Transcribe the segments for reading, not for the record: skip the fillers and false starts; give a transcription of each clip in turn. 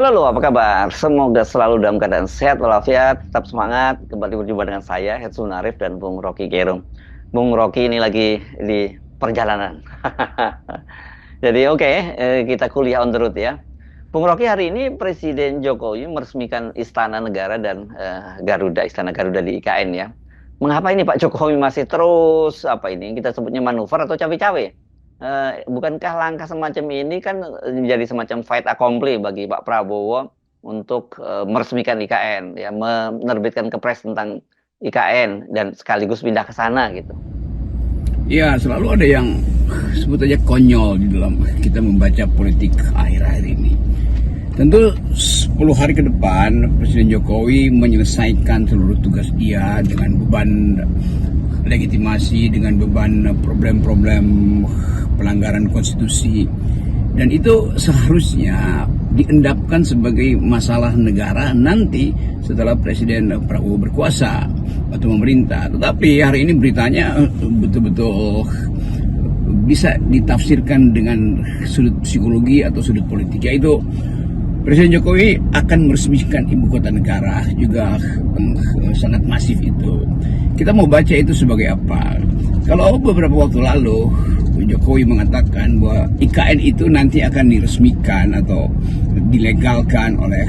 Halo, apa kabar? Semoga selalu dalam keadaan sehat walafiat, tetap semangat. Kembali berjumpa dengan saya, Hetsun Arif dan Bung Rocky Gerung. Bung Rocky ini lagi di perjalanan. Jadi oke, kita kuliah on the road ya. Bung Rocky, hari ini Presiden Jokowi meresmikan Istana Negara dan Istana Garuda di IKN ya. Mengapa ini Pak Jokowi masih terus apa ini kita sebutnya manuver atau cawe-cawe? Bukankah langkah semacam ini kan menjadi semacam fight accompli bagi Pak Prabowo untuk meresmikan IKN, ya, menerbitkan kepres tentang IKN dan sekaligus pindah ke sana gitu. Ya, selalu ada yang sebut aja konyol di dalam kita membaca politik akhir-akhir ini. Tentu 10 hari ke depan Presiden Jokowi menyelesaikan seluruh tugas dia dengan beban legitimasi, dengan beban problem-problem pelanggaran konstitusi, dan itu seharusnya diendapkan sebagai masalah negara nanti setelah Presiden Prabowo berkuasa atau memerintah. Tetapi hari ini beritanya betul-betul bisa ditafsirkan dengan sudut psikologi atau sudut politik, yaitu Presiden Jokowi akan meresmikan ibu kota negara, juga sangat masif itu. Kita mau baca itu sebagai apa? Kalau beberapa waktu lalu Jokowi mengatakan bahwa IKN itu nanti akan diresmikan atau dilegalkan oleh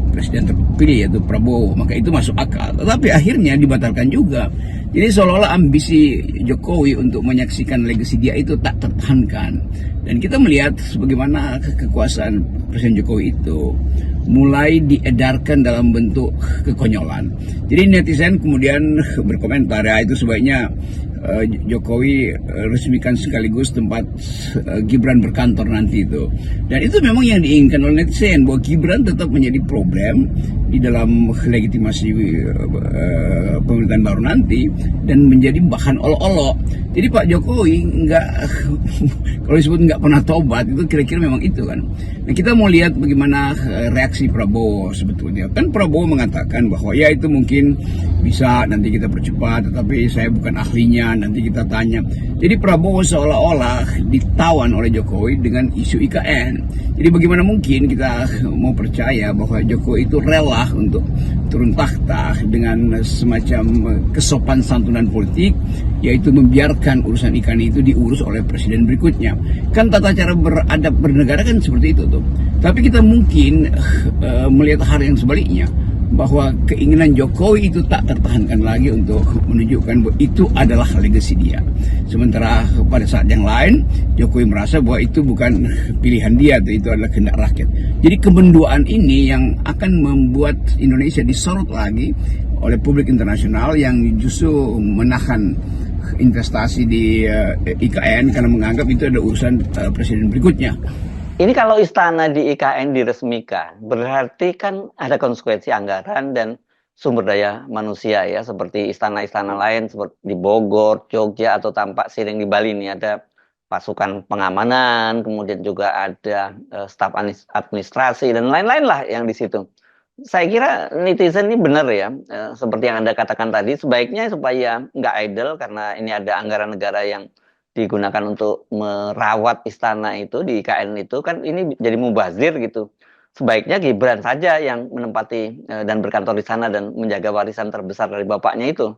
Presiden terpilih yaitu Prabowo, maka itu masuk akal. Tetapi akhirnya dibatalkan juga. Jadi seolah-olah ambisi Jokowi untuk menyaksikan legasi dia itu tak tertahankan. Dan kita melihat bagaimana kekuasaan Presiden Jokowi itu mulai diedarkan dalam bentuk kekonyolan. Jadi netizen kemudian berkomentar, ya itu sebaiknya Jokowi resmikan sekaligus tempat Gibran berkantor nanti itu. Dan itu memang yang diinginkan oleh netizen, bahwa Gibran tetap menjadi problem di dalam legitimasi pemerintahan baru nanti dan menjadi bahan olok-olok. Jadi Pak Jokowi nggak, kalau disebut nggak pernah tobat, itu kira-kira memang itu kan. Nah, kita mau lihat bagaimana reaksi Prabowo sebetulnya. Kan Prabowo mengatakan bahwa ya itu mungkin bisa nanti kita percepat, tetapi saya bukan ahlinya, nanti kita tanya. Jadi Prabowo seolah-olah ditawan oleh Jokowi dengan isu IKN. Jadi bagaimana mungkin kita mau percaya bahwa Jokowi itu rela untuk turun takhta dengan semacam kesopan santunan politik, yaitu membiarkan urusan IKN itu diurus oleh presiden berikutnya. Kan tata cara beradab bernegara kan seperti itu tuh. Tapi kita mungkin melihat hal yang sebaliknya, bahwa keinginan Jokowi itu tak tertahankan lagi untuk menunjukkan bahwa itu adalah legasi dia. Sementara pada saat yang lain Jokowi merasa bahwa itu bukan pilihan dia, itu adalah kehendak rakyat. Jadi kemenduaan ini yang akan membuat Indonesia disorot lagi oleh publik internasional yang justru menahan investasi di IKN karena menganggap itu ada urusan presiden berikutnya. Ini kalau istana di IKN diresmikan, berarti kan ada konsekuensi anggaran dan sumber daya manusia ya, seperti istana-istana lain seperti di Bogor, Jogja, atau Tampak Siring di Bali ini ada pasukan pengamanan, kemudian juga ada staf administrasi dan lain-lain lah yang di situ. Saya kira netizen ini benar ya, seperti yang Anda katakan tadi, sebaiknya supaya nggak idle karena ini ada anggaran negara yang digunakan untuk merawat istana itu di IKN itu, kan ini jadi mubazir gitu. Sebaiknya Gibran saja yang menempati dan berkantor di sana dan menjaga warisan terbesar dari bapaknya itu.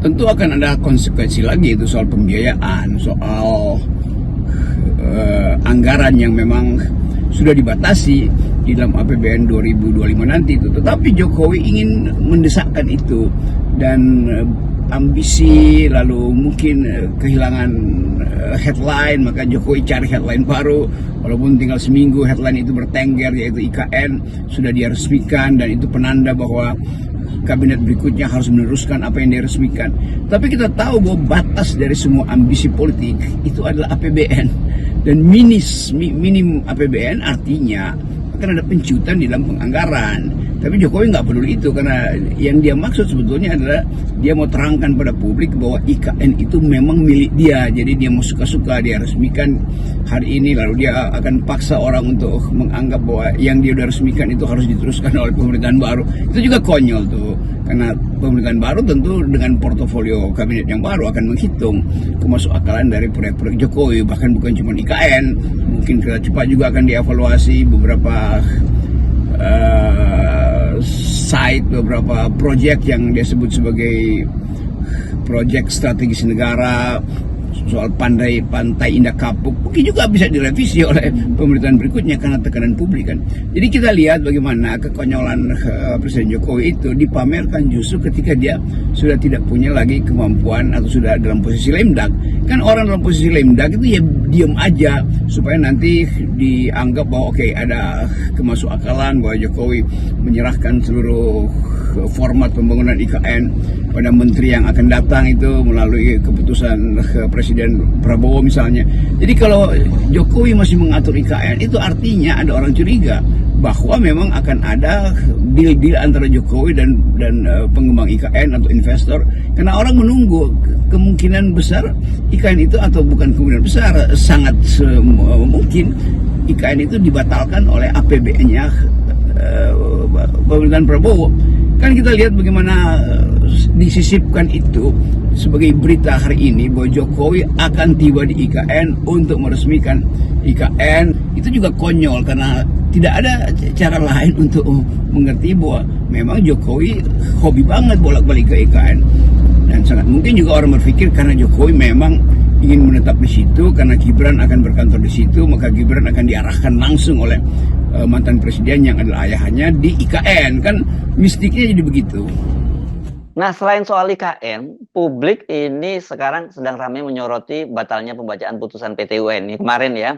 Tentu akan ada konsekuensi lagi itu soal pembiayaan, soal anggaran yang memang sudah dibatasi di dalam APBN 2025 nanti itu. Tetapi Jokowi ingin mendesakkan itu dan ambisi, lalu mungkin kehilangan headline, maka Jokowi cari headline baru. Walaupun tinggal seminggu headline itu bertengger, yaitu IKN sudah diresmikan dan itu penanda bahwa kabinet berikutnya harus meneruskan apa yang diresmikan. Tapi kita tahu bahwa batas dari semua ambisi politik itu adalah APBN, dan minim APBN artinya akan ada penciutan di dalam penganggaran. Tapi Jokowi nggak peduli itu, karena yang dia maksud sebetulnya adalah dia mau terangkan pada publik bahwa IKN itu memang milik dia. Jadi dia mau suka-suka dia resmikan hari ini, lalu dia akan paksa orang untuk menganggap bahwa yang dia udah resmikan itu harus diteruskan oleh pemerintahan baru. Itu juga konyol tuh, karena pemerintahan baru tentu dengan portofolio kabinet yang baru akan menghitung kemasukakalan dari proyek-proyek Jokowi. Bahkan bukan cuma IKN, mungkin kereta cepat juga akan dievaluasi, beberapa site, beberapa proyek yang dia sebut sebagai proyek strategis negara, soal pantai Indah Kapuk mungkin juga bisa direvisi oleh pemerintahan berikutnya karena tekanan publik kan. Jadi kita lihat bagaimana kekonyolan Presiden Jokowi itu dipamerkan justru ketika dia sudah tidak punya lagi kemampuan atau sudah dalam posisi lemdak. Kan orang dalam posisi lemdak itu ya diam aja supaya nanti dianggap bahwa oke, ada kemasukakalan bahwa Jokowi menyerahkan seluruh format pembangunan IKN pada menteri yang akan datang itu melalui keputusan Presiden Prabowo misalnya. Jadi kalau Jokowi masih mengatur IKN, itu artinya ada orang curiga bahwa memang akan ada deal-deal antara Jokowi dan pengembang IKN atau investor, karena orang menunggu kemungkinan besar IKN itu, atau bukan kemungkinan besar, sangat mungkin IKN itu dibatalkan oleh APBN-nya pemerintahan Prabowo. Kan kita lihat bagaimana disisipkan itu sebagai berita hari ini bahwa Jokowi akan tiba di IKN untuk meresmikan IKN. Itu juga konyol karena tidak ada cara lain untuk mengerti bahwa memang Jokowi hobi banget bolak-balik ke IKN. Dan sangat mungkin juga orang berpikir karena Jokowi memang ingin menetap di situ, karena Gibran akan berkantor di situ, maka Gibran akan diarahkan langsung oleh mantan presiden yang adalah ayahnya di IKN. Kan mistiknya jadi begitu. Nah, selain soal IKN, publik ini sekarang sedang ramai menyoroti batalnya pembacaan putusan PT UN ini kemarin ya,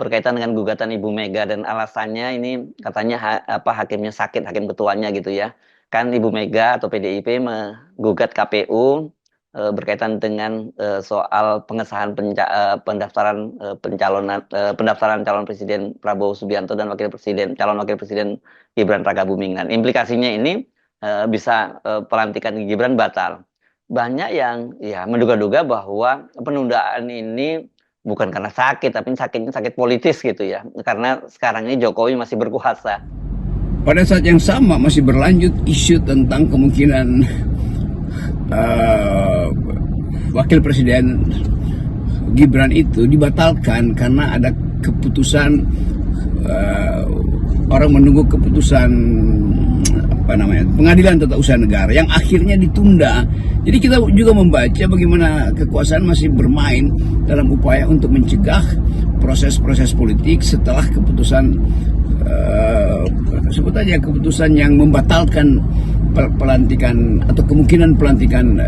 berkaitan dengan gugatan Ibu Mega, dan alasannya ini katanya hakimnya sakit, hakim ketuanya gitu ya. Kan Ibu Mega atau PDIP menggugat KPU berkaitan dengan soal pengesahan pendaftaran pendaftaran calon presiden Prabowo Subianto dan calon wakil presiden Gibran Rakabuming. Dan implikasinya ini bisa pelantikan Gibran batal. Banyak yang ya menduga-duga bahwa penundaan ini bukan karena sakit, tapi sakitnya sakit politis gitu ya, karena sekarang ini Jokowi masih berkuasa. Pada saat yang sama masih berlanjut isu tentang kemungkinan wakil presiden Gibran itu dibatalkan karena ada keputusan, orang menunggu keputusan pengadilan tata usaha negara yang akhirnya ditunda. Jadi kita juga membaca bagaimana kekuasaan masih bermain dalam upaya untuk mencegah proses-proses politik setelah keputusan sebut aja keputusan yang membatalkan pelantikan atau kemungkinan pelantikan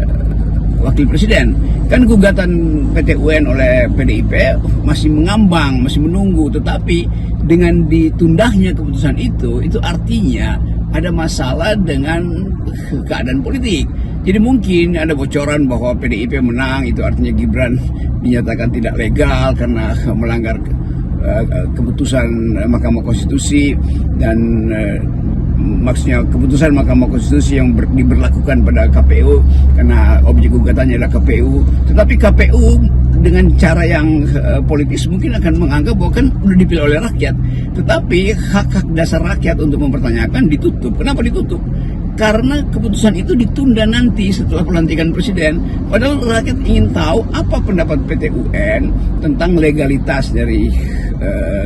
wakil presiden. Kan gugatan PT UN oleh PDIP masih mengambang, masih menunggu, tetapi dengan ditundahnya keputusan itu artinya ada masalah dengan keadaan politik. Jadi mungkin ada bocoran bahwa PDIP menang, itu artinya Gibran dinyatakan tidak legal karena melanggar keputusan Mahkamah Konstitusi, dan maksudnya keputusan Mahkamah Konstitusi yang diberlakukan pada KPU, karena objek gugatannya adalah KPU. Tetapi KPU dengan cara yang politis mungkin akan menganggap bahwa kan udah dipilih oleh rakyat, tetapi hak-hak dasar rakyat untuk mempertanyakan ditutup. Kenapa ditutup? Karena keputusan itu ditunda nanti setelah pelantikan presiden. Padahal rakyat ingin tahu apa pendapat PT UN tentang legalitas dari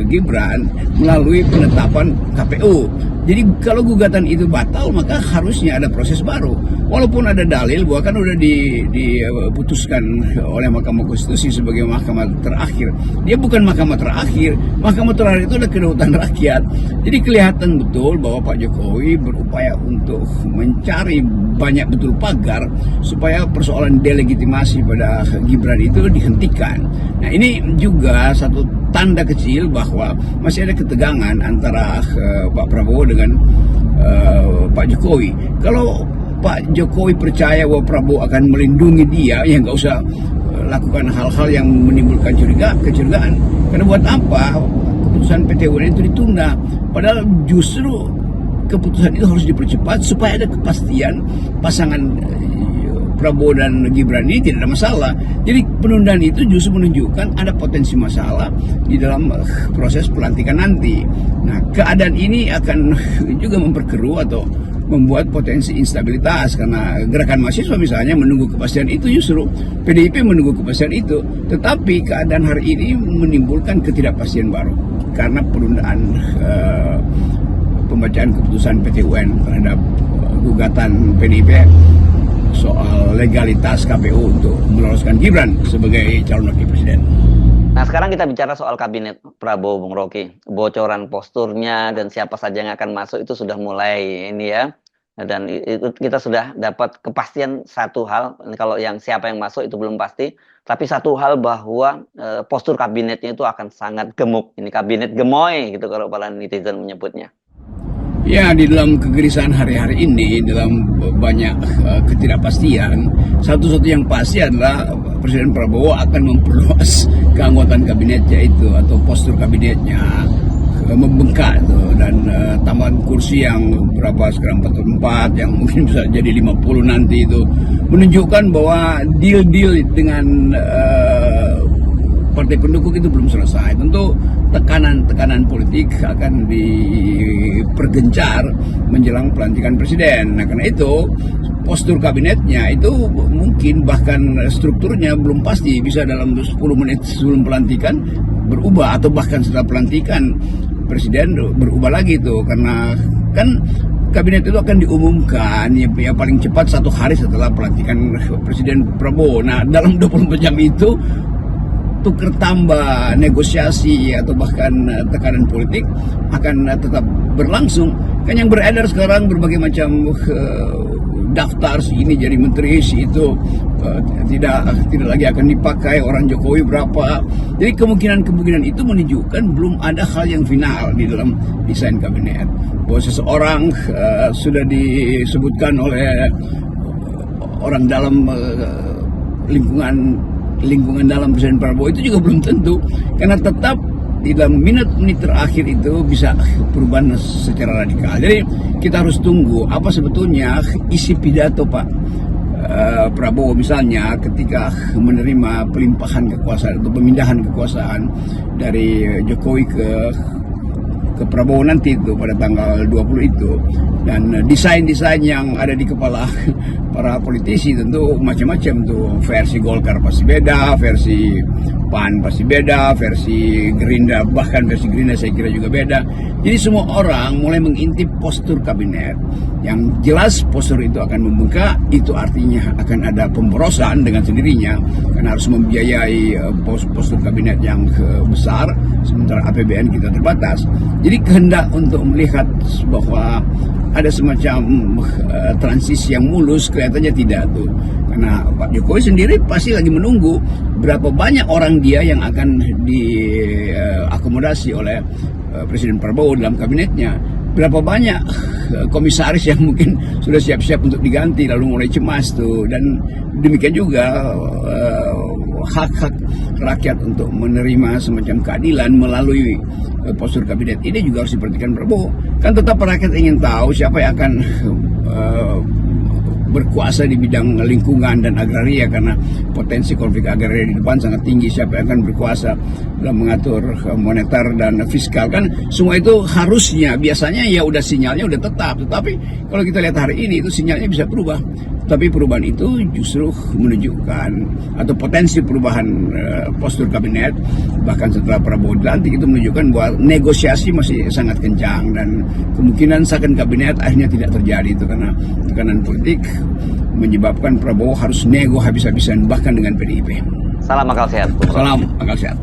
Gibran melalui penetapan KPU. Jadi kalau gugatan itu batal, maka harusnya ada proses baru. Walaupun ada dalil bahwa kan udah diputuskan oleh Mahkamah Konstitusi sebagai mahkamah terakhir. Dia bukan mahkamah terakhir. Mahkamah terakhir itu adalah kedaulatan rakyat. Jadi kelihatan betul bahwa Pak Jokowi berupaya untuk mencari banyak betul pagar supaya persoalan delegitimasi pada Gibran itu dihentikan. Nah, ini juga satu tanda kecil bahwa masih ada ketegangan antara Pak Prabowo dengan Pak Jokowi. Kalau Pak Jokowi percaya bahwa Prabowo akan melindungi dia, ya nggak usah lakukan hal-hal yang menimbulkan kecurigaan. Karena buat apa keputusan PT UN itu ditunda? Padahal justru keputusan itu harus dipercepat supaya ada kepastian pasangan Prabowo dan Gibran ini tidak ada masalah. Jadi penundaan itu justru menunjukkan ada potensi masalah di dalam proses pelantikan nanti. Nah, keadaan ini akan juga memperkeruh atau membuat potensi instabilitas, karena gerakan mahasiswa misalnya menunggu kepastian itu, justru PDIP menunggu kepastian itu. Tetapi keadaan hari ini menimbulkan ketidakpastian baru karena penundaan pembacaan keputusan PT UN terhadap gugatan PDIP soal legalitas KPU untuk meloloskan Gibran sebagai calon wakil presiden. Nah, sekarang kita bicara soal kabinet Prabowo, Bung Rocky. Bocoran posturnya dan siapa saja yang akan masuk itu sudah mulai ini ya. Dan itu kita sudah dapat kepastian satu hal, kalau yang siapa yang masuk itu belum pasti. Tapi satu hal bahwa postur kabinetnya itu akan sangat gemuk. Ini kabinet gemoy gitu kalau para netizen menyebutnya. Ya, di dalam kegelisahan hari-hari ini, dalam banyak ketidakpastian, satu-satu yang pasti adalah Presiden Prabowo akan memperluas keanggotaan kabinetnya itu, atau postur kabinetnya membengkak itu, dan tambahan kursi yang berapa sekarang 44 yang mungkin bisa jadi 50 nanti itu menunjukkan bahwa deal-deal dengan partai pendukung itu belum selesai. Tentu tekanan politik akan dipergencar menjelang pelantikan presiden. Nah, karena itu postur kabinetnya itu mungkin bahkan strukturnya belum pasti, bisa dalam 10 menit sebelum pelantikan berubah, atau bahkan setelah pelantikan presiden berubah lagi itu, karena kan kabinet itu akan diumumkan ya paling cepat 1 hari setelah pelantikan Presiden Prabowo. Nah, dalam 24 jam itu tukar tambah negosiasi atau bahkan tekanan politik akan tetap berlangsung. Kan yang beredar sekarang berbagai macam daftar, si ini jadi menteri, si itu tidak lagi akan dipakai, orang Jokowi berapa. Jadi kemungkinan itu menunjukkan belum ada hal yang final di dalam desain kabinet. Bahwa seseorang sudah disebutkan oleh orang dalam lingkungan dalam Presiden Prabowo itu juga belum tentu, karena tetap di dalam menit terakhir itu bisa perubahan secara radikal. Jadi kita harus tunggu apa sebetulnya isi pidato Pak Prabowo misalnya ketika menerima pelimpahan kekuasaan atau pemindahan kekuasaan dari Jokowi ke Prabowo nanti itu pada tanggal 20 itu. Dan desain-desain yang ada di kepala para politisi tentu macam-macam tuh. Versi Golkar pasti beda, versi PAN pasti beda, versi Gerindra, bahkan versi Gerindra saya kira juga beda. Jadi semua orang mulai mengintip postur kabinet. Yang jelas postur itu akan membengkak, itu artinya akan ada pemborosan dengan sendirinya, karena harus membiayai postur kabinet yang besar, sementara APBN kita terbatas. Jadi kehendak untuk melihat bahwa ada semacam transisi yang mulus kelihatannya tidak tuh, karena Pak Jokowi sendiri pasti lagi menunggu berapa banyak orang dia yang akan diakomodasi oleh Presiden Prabowo dalam kabinetnya, berapa banyak komisaris yang mungkin sudah siap-siap untuk diganti, lalu mulai cemas tuh. Dan demikian juga hak-hak rakyat untuk menerima semacam keadilan melalui postur kabinet ini juga harus diperhatikan Prabowo. Kan tetap rakyat ingin tahu siapa yang akan berkuasa di bidang lingkungan dan agraria, karena potensi konflik agraria di depan sangat tinggi. Siapa yang akan berkuasa dalam mengatur moneter dan fiskal, kan semua itu harusnya biasanya ya udah sinyalnya udah tetap. Tetapi kalau kita lihat hari ini itu sinyalnya bisa berubah. Tapi perubahan itu justru menunjukkan, atau potensi perubahan postur kabinet bahkan setelah Prabowo dilantik itu menunjukkan bahwa negosiasi masih sangat kencang, dan kemungkinan second kabinet akhirnya tidak terjadi itu karena tekanan politik menyebabkan Prabowo harus nego habis-habisan bahkan dengan PDIP. Salam akal sehat. Salam akal sehat.